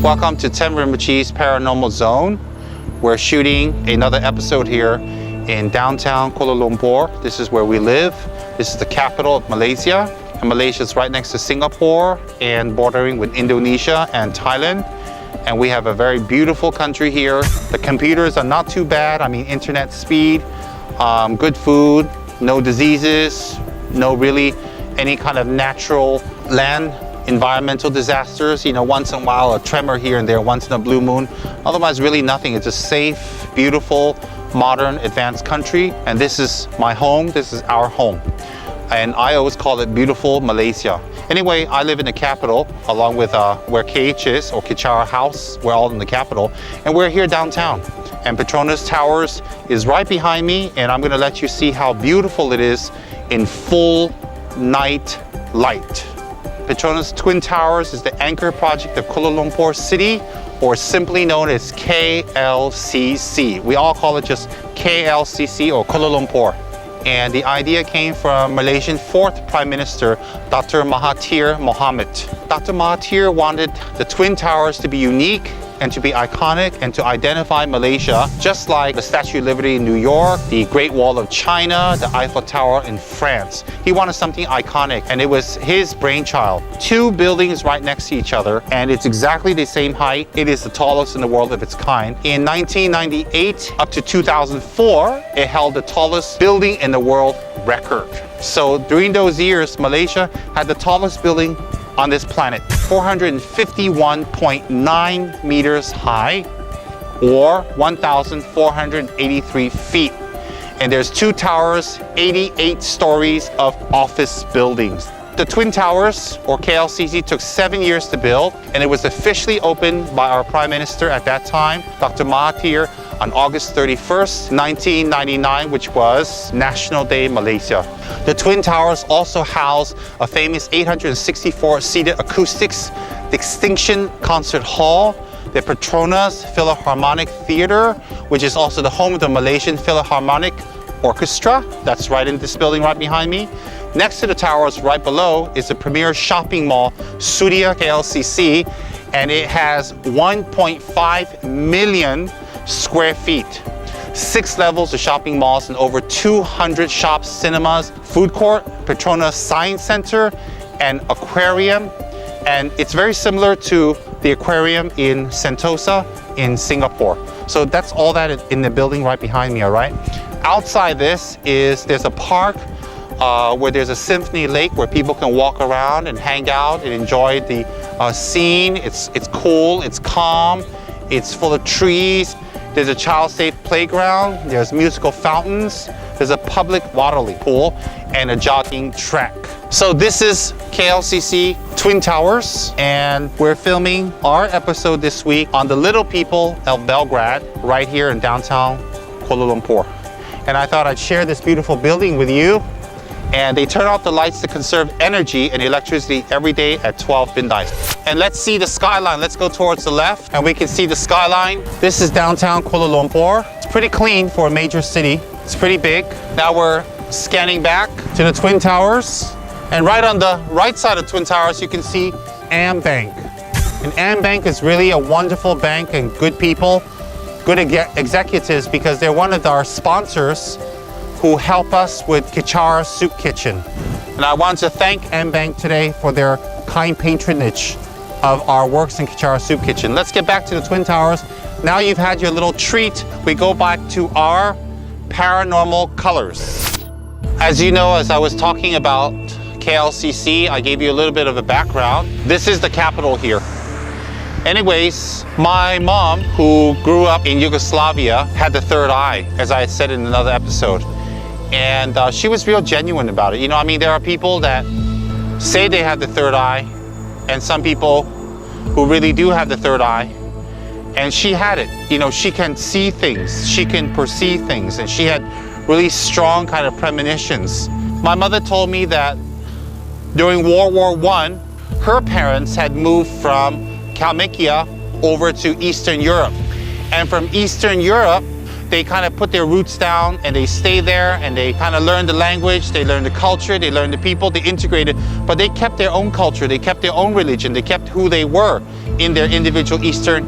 Welcome to 10 Rinpoche's Paranormal Zone. We're shooting another episode here in downtown Kuala Lumpur. This is where we live. This is the capital of Malaysia. And Malaysia is right next to Singapore and bordering with Indonesia and Thailand. And we have a very beautiful country here. The computers are not too bad. I mean, internet speed, good food, no diseases, no really any kind of natural land environmental disasters. You know, once in a while a tremor here and there, once in a blue moon. Otherwise, really nothing. It's a safe, beautiful, modern, advanced country. And this is my home. This is our home. And I always call it beautiful Malaysia. Anyway, I live in the capital along with where KH is, or Kichara House. We're all in the capital. And we're here downtown. And Petronas Towers is right behind me. And I'm going to let you see how beautiful it is in full night light. Petronas Twin Towers is the anchor project of Kuala Lumpur City, or simply known as KLCC. We all call it just KLCC or Kuala Lumpur. And the idea came from Malaysian 4th Prime Minister, Dr. Mahathir Mohamad. Dr. Mahathir wanted the Twin Towers to be unique and to be iconic and to identify Malaysia, just like the Statue of Liberty in New York, the Great Wall of China, the Eiffel Tower in France. He wanted something iconic, and it was his brainchild. 2 buildings right next to each other, and it's exactly the same height. It is the tallest in the world of its kind. In 1998 up to 2004, it held the tallest building in the world record. So during those years, Malaysia had the tallest building on this planet, 451.9 meters high, or 1,483 feet. And there's 2 towers, 88 stories of office buildings. The Twin Towers, or KLCC, took 7 years to build, and it was officially opened by our Prime Minister at that time, Dr. Mahathir, on August 31st, 1999, which was National Day Malaysia. The Twin Towers also house a famous 864-seated acoustics Extinction Concert Hall, the Petronas Philharmonic Theatre, which is also the home of the Malaysian Philharmonic Orchestra. That's right in this building right behind me. Next to the towers, right below, is the premier shopping mall, Sudia KLCC, and it has 1.5 million square feet. 6 levels of shopping malls and over 200 shops, cinemas, food court, Petronas Science Center, and aquarium. And it's very similar to the aquarium in Sentosa in Singapore. So that's all that is in the building right behind me, all right? Outside this there's a park where there's a symphony lake where people can walk around and hang out and enjoy the scene. It's cool, it's calm, it's full of trees. There's a child-safe playground, there's musical fountains, there's a public water pool, and a jogging track. So this is KLCC Twin Towers, and we're filming our episode this week on the little people of Belgrade, right here in downtown Kuala Lumpur. And I thought I'd share this beautiful building with you. And they turn off the lights to conserve energy and electricity every day at 12 midnight. And let's see the skyline. Let's go towards the left and we can see the skyline. This is downtown Kuala Lumpur. It's pretty clean for a major city. It's pretty big. Now we're scanning back to the Twin Towers. And right on the right side of Twin Towers, you can see AmBank. And AmBank is really a wonderful bank and good people, good executives, because they're one of our sponsors who help us with Kichara Soup Kitchen. And I want to thank AmBank today for their kind patronage of our works in Kichara Soup Kitchen. Let's get back to the Twin Towers. Now you've had your little treat. We go back to our paranormal colors. As you know, as I was talking about KLCC, I gave you a little bit of a background. This is the capital here. Anyways, my mom, who grew up in Yugoslavia, had the third eye, as I had said in another episode. And she was real genuine about it. You know, I mean, there are people that say they have the third eye, and some people who really do have the third eye, and she had it. You know, she can see things, she can perceive things, and she had really strong kind of premonitions. My mother told me that during World War I, her parents had moved from Kalmykia over to Eastern Europe. And from Eastern Europe, they kind of put their roots down and they stay there and they kind of learn the language, they learn the culture, they learn the people, they integrated, but they kept their own culture, they kept their own religion, they kept who they were in their individual Eastern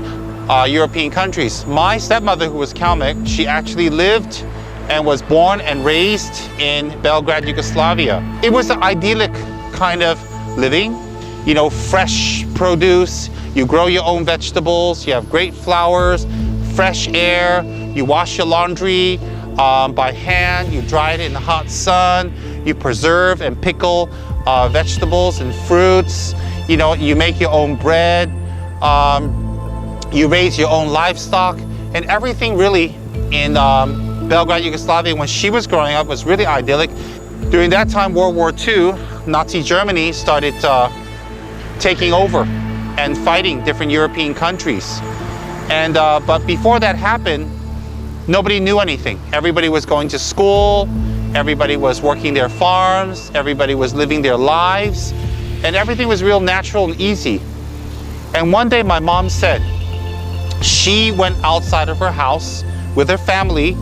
European countries. My stepmother, who was Kalmyk, she actually lived and was born and raised in Belgrade, Yugoslavia. It was an idyllic kind of living, you know, fresh produce, you grow your own vegetables, you have great flowers, fresh air, you wash your laundry by hand, you dry it in the hot sun, you preserve and pickle vegetables and fruits, you know, you make your own bread, you raise your own livestock, and everything really in Belgrade, Yugoslavia, when she was growing up, was really idyllic. During that time, World War II, Nazi Germany started taking over and fighting different European countries. And but before that happened, nobody knew anything. Everybody was going to school, everybody was working their farms, everybody was living their lives, and everything was real natural and easy. And one day my mom said she went outside of her house with her family,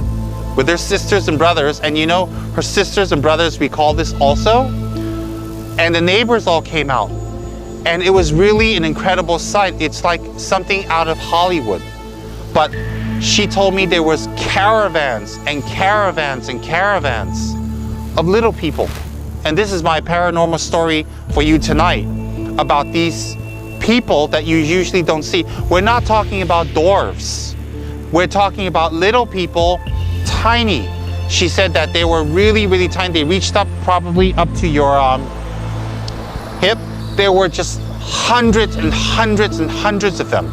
with her sisters and brothers, and you know, her sisters and brothers recall this also, and the neighbors all came out. And it was really an incredible sight. It's like something out of Hollywood. But she told me there was caravans and caravans and caravans of little people. And this is my paranormal story for you tonight about these people that you usually don't see. We're not talking about dwarves. We're talking about little people, tiny. She said that they were really, really tiny. They reached up probably up to your hip. There were just hundreds and hundreds and hundreds of them.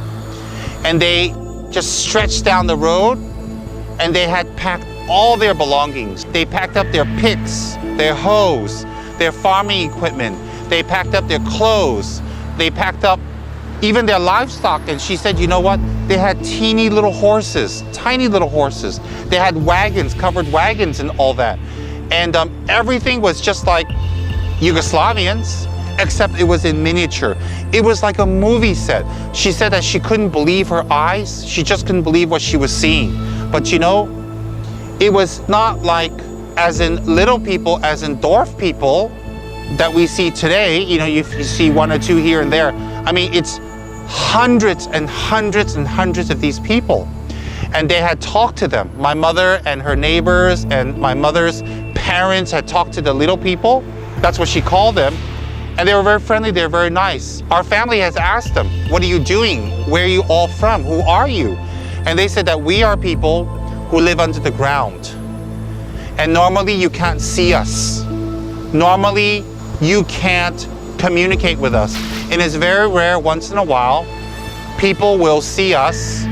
And they just stretched down the road, and they had packed all their belongings. They packed up their picks, their hoes, their farming equipment. They packed up their clothes. They packed up even their livestock. And she said, you know what? They had teeny little horses, tiny little horses. They had wagons, covered wagons and all that. And everything was just like Yugoslavians, except it was in miniature. It was like a movie set. She said that she couldn't believe her eyes. She just couldn't believe what she was seeing. But you know, it was not like as in little people, as in dwarf people that we see today. You know, you see one or two here and there. I mean, it's hundreds and hundreds and hundreds of these people. And they had talked to them. My mother and her neighbors and my mother's parents had talked to the little people. That's what she called them. And they were very friendly, they were very nice. Our family has asked them, what are you doing? Where are you all from? Who are you? And they said that we are people who live under the ground. And normally you can't see us. Normally you can't communicate with us. And it's very rare, once in a while, people will see us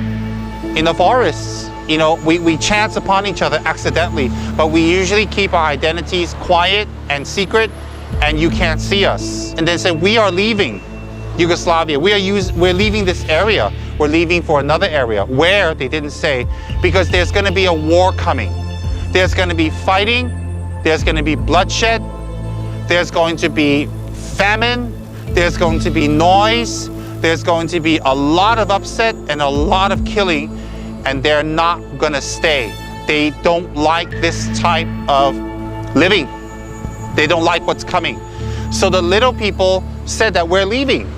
in the forests. You know, we chance upon each other accidentally, but we usually keep our identities quiet and secret, and you can't see us. And they said, we are leaving Yugoslavia. We're leaving this area. We're leaving for another area. Where, they didn't say, because there's going to be a war coming. There's going to be fighting. There's going to be bloodshed. There's going to be famine. There's going to be noise. There's going to be a lot of upset and a lot of killing, and they're not going to stay. They don't like this type of living. They don't like what's coming. So the little people said that we're leaving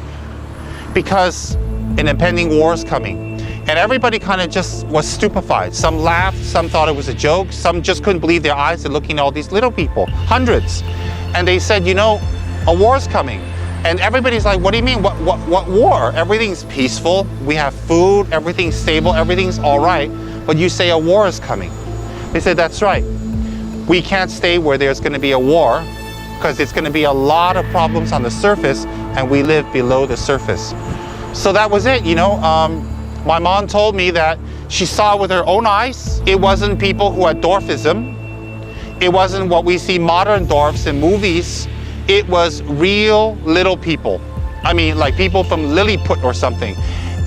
because an impending war is coming. And everybody kind of just was stupefied. Some laughed, some thought it was a joke, some just couldn't believe their eyes at looking at all these little people, hundreds. And they said, you know, a war's coming. And everybody's like, what do you mean? What war? Everything's peaceful. We have food, everything's stable, everything's all right. But you say a war is coming. They said, that's right. We can't stay where there's going to be a war because it's going to be a lot of problems on the surface, and we live below the surface. So that was it, you know. My mom told me that she saw with her own eyes. It wasn't people who had dwarfism. It wasn't what we see modern dwarfs in movies. It was real little people. I mean, like people from Lilliput or something.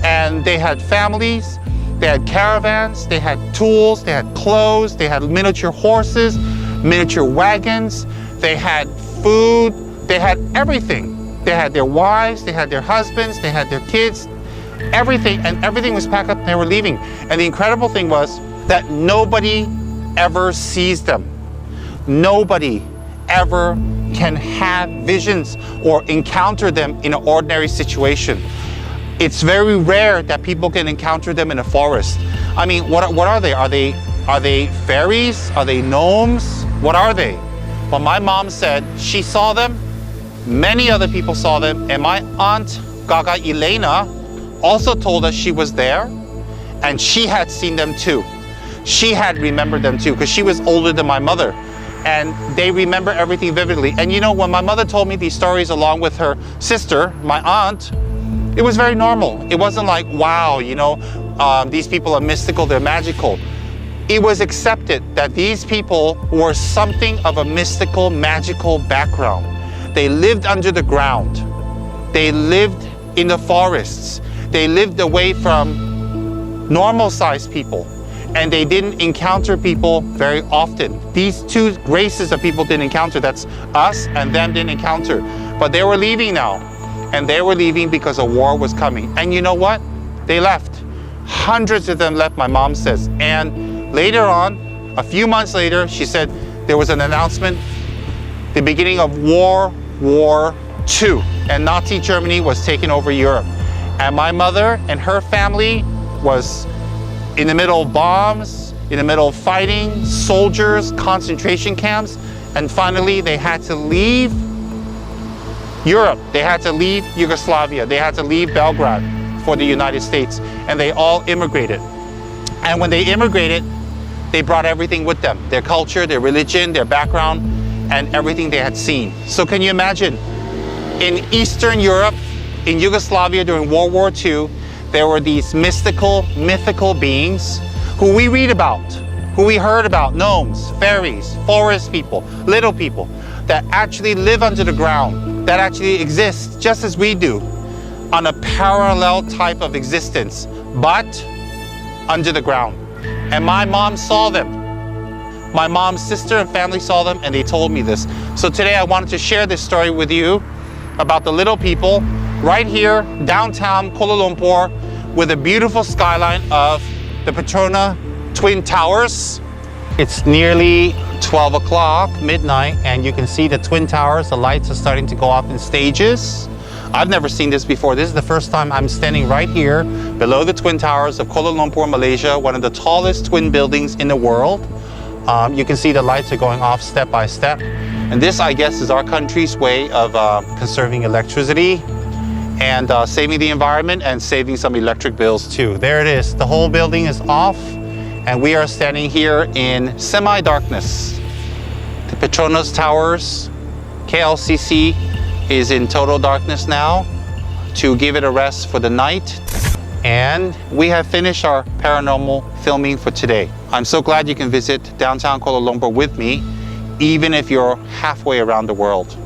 And they had families. They had caravans, they had tools, they had clothes, they had miniature horses, miniature wagons, they had food, they had everything. They had their wives, they had their husbands, they had their kids, everything, and everything was packed up and they were leaving. And the incredible thing was, that nobody ever sees them. Nobody ever can have visions or encounter them in an ordinary situation. It's very rare that people can encounter them in a forest. I mean, what are they? Are they fairies? Are they gnomes? What are they? Well, my mom said she saw them. Many other people saw them, and my aunt Gaga Elena also told us she was there, and she had seen them too. She had remembered them too, because she was older than my mother, and they remember everything vividly. And you know, when my mother told me these stories along with her sister, my aunt, it was very normal. It wasn't like, wow, you know, these people are mystical, they're magical. It was accepted that these people were something of a mystical, magical background. They lived under the ground. They lived in the forests. They lived away from normal-sized people. And they didn't encounter people very often. These two races of people didn't encounter. That's us and them didn't encounter. But they were leaving now. And they were leaving because a war was coming. And you know what? They left. Hundreds of them left, my mom says. And later on, a few months later, she said there was an announcement, the beginning of World War II. And Nazi Germany was taking over Europe. And my mother and her family was in the middle of bombs, in the middle of fighting, soldiers, concentration camps, and finally they had to leave Europe. They had to leave Yugoslavia. They had to leave Belgrade for the United States, and they all immigrated. And when they immigrated, they brought everything with them, their culture, their religion, their background, and everything they had seen. So can you imagine, in Eastern Europe, in Yugoslavia during World War II, there were these mythical beings who we read about, who we heard about, gnomes, fairies, forest people, little people, that actually live under the ground, that actually exist just as we do, on a parallel type of existence, but under the ground. And my mom saw them. My mom's sister and family saw them, and they told me this. So today I wanted to share this story with you about the little people right here, downtown Kuala Lumpur, with a beautiful skyline of the Petronas Twin Towers. It's nearly 12 o'clock, midnight, and you can see the Twin Towers. The lights are starting to go off in stages. I've never seen this before. This is the first time I'm standing right here below the Twin Towers of Kuala Lumpur, Malaysia, one of the tallest twin buildings in the world. You can see the lights are going off step by step. And this, I guess, is our country's way of conserving electricity and saving the environment and saving some electric bills too. There it is. The whole building is off, and we are standing here in semi-darkness. The Petronas Towers, KLCC, is in total darkness now to give it a rest for the night. And we have finished our paranormal filming for today. I'm so glad you can visit downtown Kuala Lumpur with me, even if you're halfway around the world.